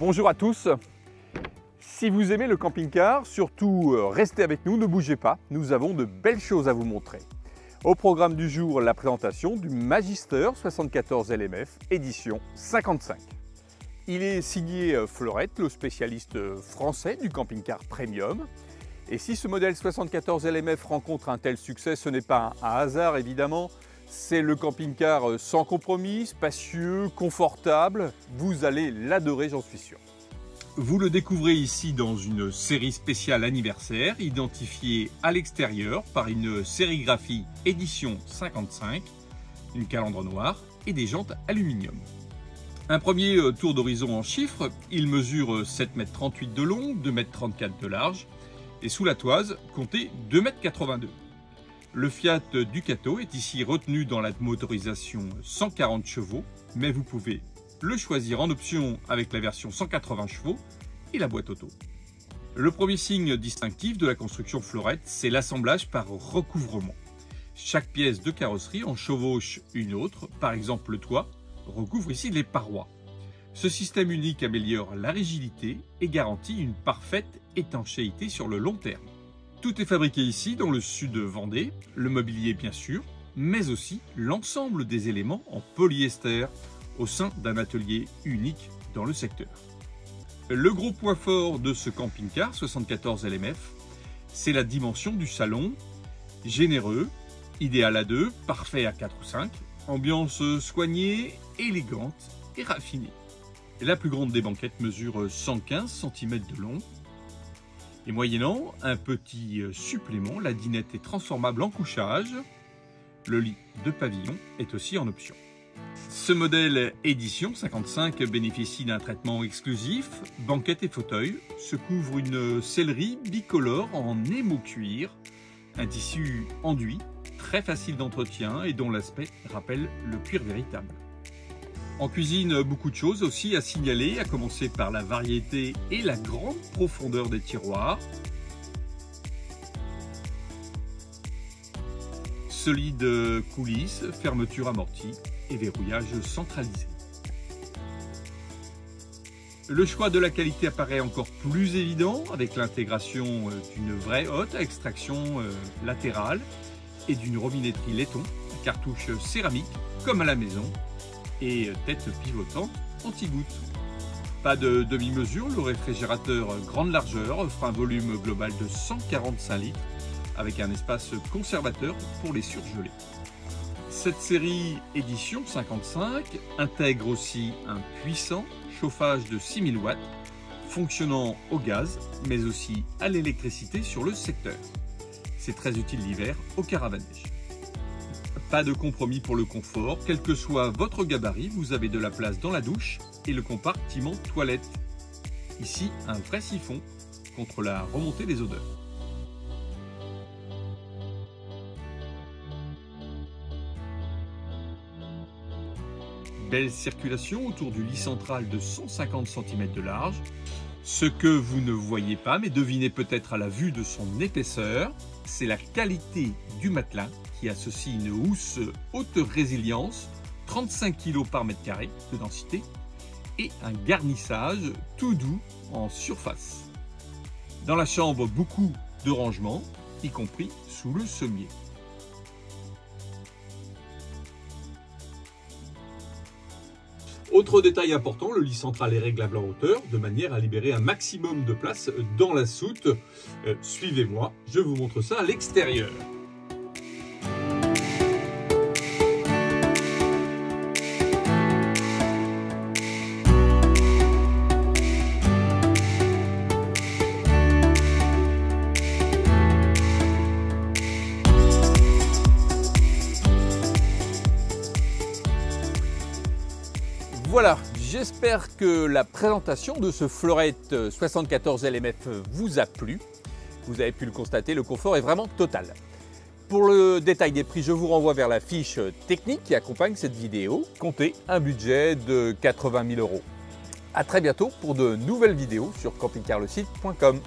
Bonjour à tous. Si vous aimez le camping-car, surtout restez avec nous, ne bougez pas, nous avons de belles choses à vous montrer. Au programme du jour, la présentation du Magister 74 LMF édition 55. Il est signé Fleurette, le spécialiste français du camping-car premium. Et si ce modèle 74 LMF rencontre un tel succès, ce n'est pas un hasard évidemment. C'est le camping-car sans compromis, spacieux, confortable. Vous allez l'adorer, j'en suis sûr. Vous le découvrez ici dans une série spéciale anniversaire, identifiée à l'extérieur par une sérigraphie édition 55, une calandre noire et des jantes aluminium. Un premier tour d'horizon en chiffres, il mesure 7,38 m de long, 2,34 m de large et sous la toise, comptez 2,82 m. Le Fiat Ducato est ici retenu dans la motorisation 140 chevaux, mais vous pouvez le choisir en option avec la version 180 chevaux et la boîte auto. Le premier signe distinctif de la construction Fleurette, c'est l'assemblage par recouvrement. Chaque pièce de carrosserie en chevauche une autre, par exemple le toit, recouvre ici les parois. Ce système unique améliore la rigidité et garantit une parfaite étanchéité sur le long terme. Tout est fabriqué ici dans le sud de Vendée, le mobilier bien sûr, mais aussi l'ensemble des éléments en polyester au sein d'un atelier unique dans le secteur. Le gros point fort de ce camping-car 74 LMF, c'est la dimension du salon, généreux, idéal à 2, parfait à 4 ou 5, ambiance soignée, élégante et raffinée. La plus grande des banquettes mesure 115 cm de long. Et moyennant un petit supplément, la dinette est transformable en couchage. Le lit de pavillon est aussi en option. Ce modèle édition 55 bénéficie d'un traitement exclusif. Banquette et fauteuil se couvrent une sellerie bicolore en émo cuir, un tissu enduit, très facile d'entretien et dont l'aspect rappelle le cuir véritable. En cuisine, beaucoup de choses aussi à signaler, à commencer par la variété et la grande profondeur des tiroirs. Solide coulisses, fermeture amortie et verrouillage centralisé. Le choix de la qualité apparaît encore plus évident avec l'intégration d'une vraie hotte à extraction latérale et d'une robinetterie laiton à cartouche céramique comme à la maison et tête pivotante anti-goutte. Pas de demi-mesure, le réfrigérateur grande largeur offre un volume global de 145 litres avec un espace conservateur pour les surgelés. Cette série édition 55 intègre aussi un puissant chauffage de 6000 watts fonctionnant au gaz mais aussi à l'électricité sur le secteur. C'est très utile l'hiver au caravannage. Pas de compromis pour le confort, quel que soit votre gabarit, vous avez de la place dans la douche et le compartiment toilette. Ici, un vrai siphon contre la remontée des odeurs. Belle circulation autour du lit central de 150 cm de large. Ce que vous ne voyez pas, mais devinez peut-être à la vue de son épaisseur, c'est la qualité du matelas qui associe une housse haute résilience, 35 kg par mètre carré de densité, et un garnissage tout doux en surface. Dans la chambre, beaucoup de rangements, y compris sous le sommier. Autre détail important, le lit central est réglable en hauteur de manière à libérer un maximum de place dans la soute. Suivez-moi, je vous montre ça à l'extérieur. Voilà, j'espère que la présentation de ce Fleurette 74 LMF vous a plu. Vous avez pu le constater, le confort est vraiment total. Pour le détail des prix, je vous renvoie vers la fiche technique qui accompagne cette vidéo. Comptez un budget de 80 000 €. À très bientôt pour de nouvelles vidéos sur campingcarlesite.com.